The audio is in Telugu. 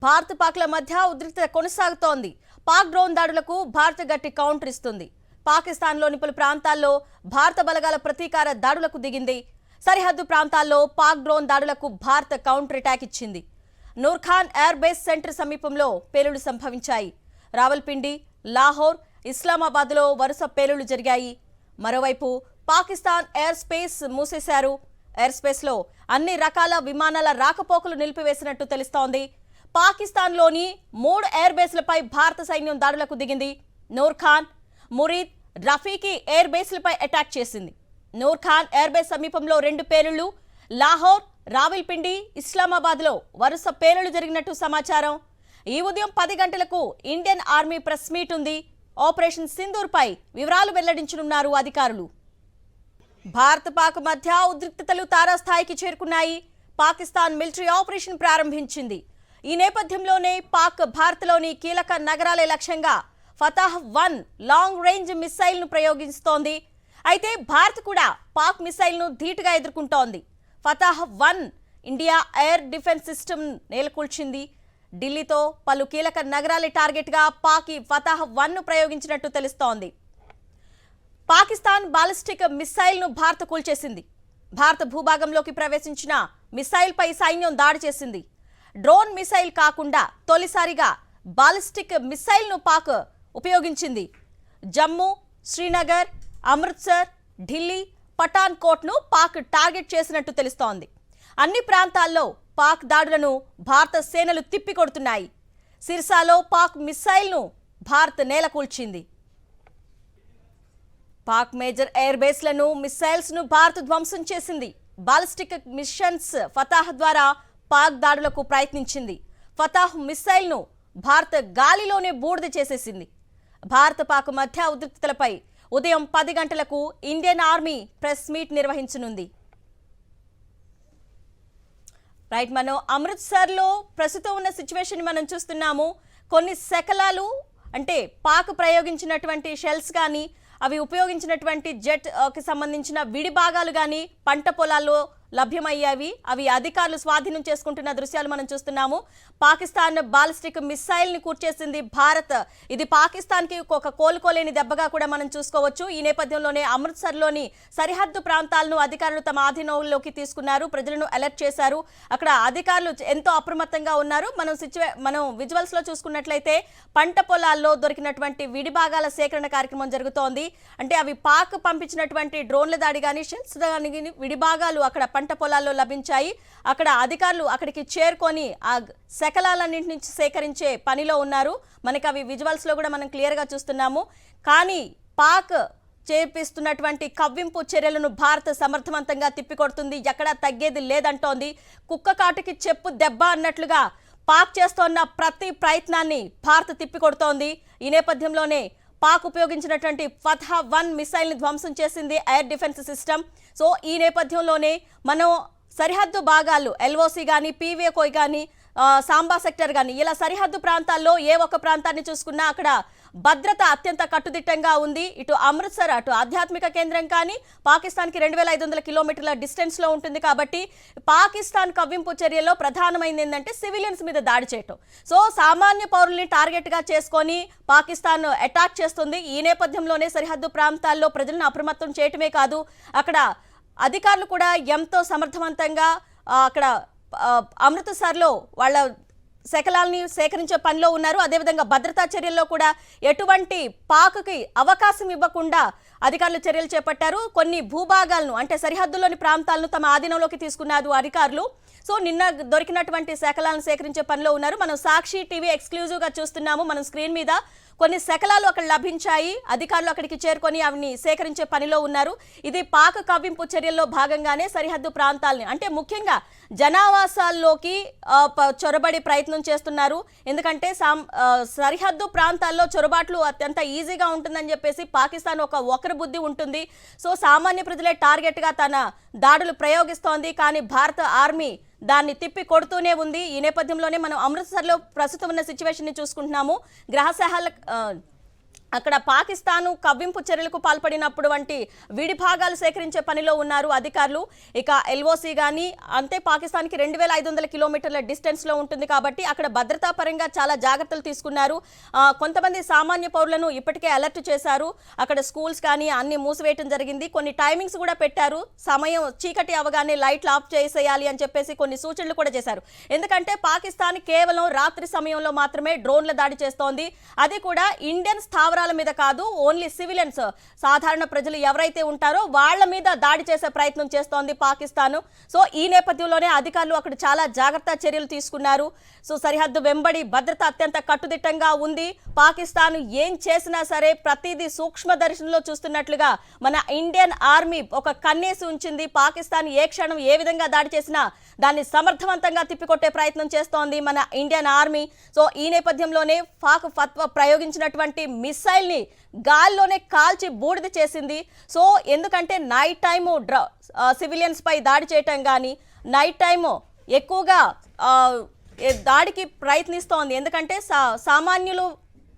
భారత్ పాక్ల మధ్య ఉద్రిక్తత కొనసాగుతోంది. పాక్ డ్రోన్ దాడులకు భారత్ గట్టి కౌంటర్ ఇస్తుంది. పాకిస్తాన్లోని పలు ప్రాంతాల్లో భారత బలగాల ప్రతీకార దాడులకు దిగింది. సరిహద్దు ప్రాంతాల్లో పాక్ డ్రోన్ దాడులకు భారత్ కౌంటర్ అటాక్ ఇచ్చింది. నూర్ఖాన్ ఎయిర్ బేస్ సెంటర్ సమీపంలో పేలుళ్లు సంభవించాయి. రావల్పిండి, లాహోర్, ఇస్లామాబాద్లో వరుస పేలుళ్లు జరిగాయి. మరోవైపు పాకిస్తాన్ ఎయిర్ స్పేస్ మూసేశారు. ఎయిర్ స్పేస్లో అన్ని రకాల విమానాల రాకపోకలు నిలిపివేసినట్టు తెలుస్తోంది. పాకిస్తాన్లోని 3 ఎయిర్ బేస్లపై భారత సైన్యం దాడులకు దిగింది. నూర్ఖాన్, మురీద్, రఫీకి ఎయిర్ బేస్లపై అటాక్ చేసింది. నూర్ఖాన్ ఎయిర్ బేస్ సమీపంలో 2 పేలుళ్లు, లాహోర్, రావల్పిండి, ఇస్లామాబాద్లో వరుస పేలుళ్లు జరిగినట్టు సమాచారం. ఈ ఉదయం 10 గంటలకు ఇండియన్ ఆర్మీ ప్రెస్ మీట్ ఉంది. ఆపరేషన్ సింధూర్పై వివరాలు వెల్లడించనున్నారు అధికారులు. భారత్ పాక్ మధ్య ఉద్రిక్తతలు తారాస్థాయికి చేరుకున్నాయి. పాకిస్తాన్ మిలిటరీ ఆపరేషన్ ప్రారంభించింది. ఈ నేపథ్యంలోనే పాక్ భారత్లోని కీలక నగరాలే లక్ష్యంగా ఫతాహ్-1 లాంగ్ రేంజ్ మిసైల్ను ప్రయోగిస్తోంది. అయితే భారత్ కూడా పాక్ మిసైల్ను ధీటుగా ఎదుర్కొంటోంది. ఫతాహ్-1 ఇండియా ఎయిర్ డిఫెన్స్ సిస్టమ్ నెలకొల్చింది. ఢిల్లీతో పలు కీలక నగరాలే టార్గెట్గా పాక్ ఫతాహ్-1ను ప్రయోగించినట్టు తెలుస్తోంది. పాకిస్తాన్ బాలిస్టిక్ మిసైల్ను భారత్ కూల్చేసింది. భారత భూభాగంలోకి ప్రవేశించిన మిసైల్పై సైన్యం దాడి చేసింది. డ్రోన్ మిసైల్ కాకుండా తొలిసారిగా బాలిస్టిక్ మిసైల్ను పాక్ ఉపయోగించింది. జమ్మూ, శ్రీనగర్, అమృత్సర్, ఢిల్లీ, పఠాన్కోట్ను పాక్ టార్గెట్ చేసినట్టు తెలుస్తోంది. అన్ని ప్రాంతాల్లో పాక్ దాడులను భారత సేనలు తిప్పికొడుతున్నాయి. సిర్సాలో పాక్ మిసైల్ను భారత్ నేలకూల్చింది. పాక్ మేజర్ ఎయిర్ బేస్లను, మిసైల్స్ను భారత్ ధ్వంసం చేసింది. బాలిస్టిక్ మిషన్స్ ఫతాహ్ ద్వారా పాక్ దాడులకు ప్రయత్నించింది. ఫతాహ్ మిసైల్ను భారత్ గాలిలోనే బూడిద చేసేసింది. భారత పాక్ మధ్య ఉద్రిక్తతలపై ఉదయం 10 గంటలకు ఇండియన్ ఆర్మీ ప్రెస్ మీట్ నిర్వహించనుంది. రైట్, మనం అమృత్సర్లో ప్రస్తుతం ఉన్న సిచ్యువేషన్ మనం చూస్తున్నాము. కొన్ని శకలాలు అంటే పాక్ ప్రయోగించినటువంటి షెల్స్ కానీ, అవి ఉపయోగించినటువంటి జెట్కి సంబంధించిన విడి భాగాలు కానీ పంట పొలాల్లో లభ్యమయ్యావి. అవి అధికారులు స్వాధీనం చేసుకుంటున్న దృశ్యాలు మనం చూస్తున్నాము. పాకిస్తాన్ బాలిస్టిక్ మిసైల్ని కూర్చేసింది భారత్. ఇది పాకిస్తాన్కి ఒక కోలుకోలేని దెబ్బగా కూడా మనం చూసుకోవచ్చు. ఈ నేపథ్యంలోనే అమృత్సర్లోని సరిహద్దు ప్రాంతాలను అధికారులు తమ ఆధీనంలోకి తీసుకున్నారు. ప్రజలను అలర్ట్ చేశారు. అక్కడ అధికారులు ఎంతో అప్రమత్తంగా ఉన్నారు. మనం విజువల్స్లో చూసుకున్నట్లయితే పంట పొలాల్లో దొరికినటువంటి విడి భాగాల సేకరణ కార్యక్రమం జరుగుతోంది. అంటే అవి పాక్ పంపించినటువంటి డ్రోన్ల దాడి కానీ, షెల్స్ కానీ విడి భాగాలు అక్కడ పంట పొలాల్లో లభించాయి. అక్కడ అధికారులు అక్కడికి చేరుకొని ఆ శకలాలన్నింటి నుంచి సేకరించే పనిలో ఉన్నారు. మనకి అవి విజువల్స్ లో కూడా మనం క్లియర్ గా చూస్తున్నాము. కానీ పాక్ చేపిస్తున్నటువంటి కవ్వింపు చర్యలను భారత్ సమర్థవంతంగా తిప్పికొడుతుంది. ఎక్కడా తగ్గేది లేదంటోంది. కుక్క కాటుకి చెప్పు దెబ్బ అన్నట్లుగా పాక్ చేస్తోన్న ప్రతి ప్రయత్నాన్ని భారత్ తిప్పికొడుతోంది. ఈ నేపథ్యంలోనే పాక్ ఉపయోగించినటువంటి ఫతాహ్-1 మిసైల్ని ధ్వంసం చేసింది ఎయిర్ డిఫెన్స్ సిస్టమ్. సో ఈ నేపథ్యంలోనే మనం సరిహద్దు భాగాలు ఎల్ఓసి కానీ, పీవీకోయ్ కానీ, సాంబా సెక్టర్ కానీ ఇలా సరిహద్దు ప్రాంతాల్లో ఏ ఒక్క ప్రాంతాన్ని చూసుకున్నా అక్కడ భద్రత అత్యంత కట్టుదిట్టంగా ఉంది. ఇటు అమృత్సర్ అటు ఆధ్యాత్మిక కేంద్రం కానీ పాకిస్తాన్కి 2500 కిలోమీటర్ల డిస్టెన్స్లో ఉంటుంది. కాబట్టి పాకిస్తాన్ కవ్వింపు చర్యలో ప్రధానమైంది ఏంటంటే సివిలియన్స్ మీద దాడి చేయటం. సో సామాన్య పౌరుల్ని టార్గెట్గా చేసుకొని పాకిస్తాన్ అటాక్ చేస్తుంది. ఈ నేపథ్యంలోనే సరిహద్దు ప్రాంతాల్లో ప్రజలను అప్రమత్తం చేయటమే కాదు, అక్కడ అధికారులు కూడా ఎంతో సమర్థవంతంగా అక్కడ అమృత్సర్లో వాళ్ళ శకలాల్ని సేకరించే పనిలో ఉన్నారు. అదేవిధంగా భద్రతా చర్యల్లో కూడా ఎటువంటి పాక్కి అవకాశం ఇవ్వకుండా అధికారులు చర్యలు చేపట్టారు. కొన్ని భూభాగాలను అంటే సరిహద్దులోని ప్రాంతాలను తమ ఆధీనంలోకి తీసుకున్నారు అధికారులు. సో నిన్న దొరికినటువంటి శకలాలను సేకరించే పనిలో ఉన్నారు. మనం సాక్షి టీవీ ఎక్స్క్లూజివ్గా చూస్తున్నాము. మనం స్క్రీన్ మీద కొన్ని శకలాలు అక్కడ లభించాయి. అధికారులు అక్కడికి చేరుకొని అవిని సేకరించే పనిలో ఉన్నారు. ఇది పాక్ కవ్వింపు చర్యల్లో భాగంగానే సరిహద్దు ప్రాంతాలని అంటే ముఖ్యంగా జనావాసాల్లోకి చొరబడి ప్రయత్నం చేస్తున్నారు. ఎందుకంటే సరిహద్దు ప్రాంతాల్లో చొరబాట్లు అత్యంత ఈజీగా ఉంటుందని చెప్పేసి పాకిస్తాన్ ఒక వక్ర బుద్ధి ఉంటుంది. సో సామాన్య ప్రజలే టార్గెట్గా తన దాడులు ప్రయోగిస్తోంది. కానీ భారత ఆర్మీ దాన్ని తిప్పి కొడుతూనే ఉంది. ఈ నేపథ్యంలోనే మనం అమృత్సర్లో ప్రస్తుతం ఉన్న సిచ్యువేషన్ ని చూసుకుంటున్నాము. అక్కడ పాకిస్తాను కవ్వింపు చర్యలకు పాల్పడినప్పుడు వంటి విడిభాగాలు సేకరించే పనిలో ఉన్నారు అధికారులు. ఇక ఎల్ఓసి కానీ అంతే పాకిస్తాన్కి 2500 కిలోమీటర్ల డిస్టెన్స్లో ఉంటుంది కాబట్టి అక్కడ భద్రతా పరంగా చాలా జాగ్రత్తలు తీసుకున్నారు. కొంతమంది సామాన్య పౌరులను ఇప్పటికే అలర్ట్ చేశారు. అక్కడ స్కూల్స్ కానీ అన్ని మూసివేయటం జరిగింది. కొన్ని టైమింగ్స్ కూడా పెట్టారు. సమయం చీకటి అవగానే లైట్లు ఆఫ్ చేసేయాలి అని చెప్పేసి కొన్ని సూచనలు కూడా చేశారు. ఎందుకంటే పాకిస్తాన్ కేవలం రాత్రి సమయంలో మాత్రమే డ్రోన్ల దాడి చేస్తోంది. అది కూడా ఇండియన్ స్థావరాల మీద కాదు, ఓన్లీ సివిలియన్స్ సాధారణ ప్రజలు ఎవరైతే ఉంటారో వాళ్ళ మీద దాడి చేసే ప్రయత్నం చేస్తోంది పాకిస్తాన్. సో ఈ నేపథ్యంలోనే అధికారులు అక్కడ చాలా జాగ్రత్త చర్యలు తీసుకున్నారు. సో సరిహద్దు వెంబడి భద్రత అత్యంత కట్టుదిట్టంగా ఉంది. పాకిస్తాన్ ఏం చేసినా సరే ప్రతిదీ సూక్ష్మదర్శనంలో చూస్తున్నట్లుగా మన ఇండియన్ ఆర్మీ ఒక కన్నేసి ఉంచింది. పాకిస్తాన్ ఏ క్షణం ఏ విధంగా దాడి చేసినా దాన్ని సమర్థవంతంగా తిప్పికొట్టే ప్రయత్నం చేస్తోంది మన ఇండియన్ ఆర్మీ. సో ఈ నేపథ్యంలోనే పాక్ ఫత్వా ప్రయోగించినటువంటి మిసైల్ని గాల్లోనే కాల్చి బూడిద చేసింది. సో ఎందుకంటే నైట్ టైము సివిలియన్స్ పై దాడి చేయటం కానీ నైట్ టైము ఎక్కువగా దాడికి ప్రయత్నిస్తోంది. ఎందుకంటే సామాన్యులు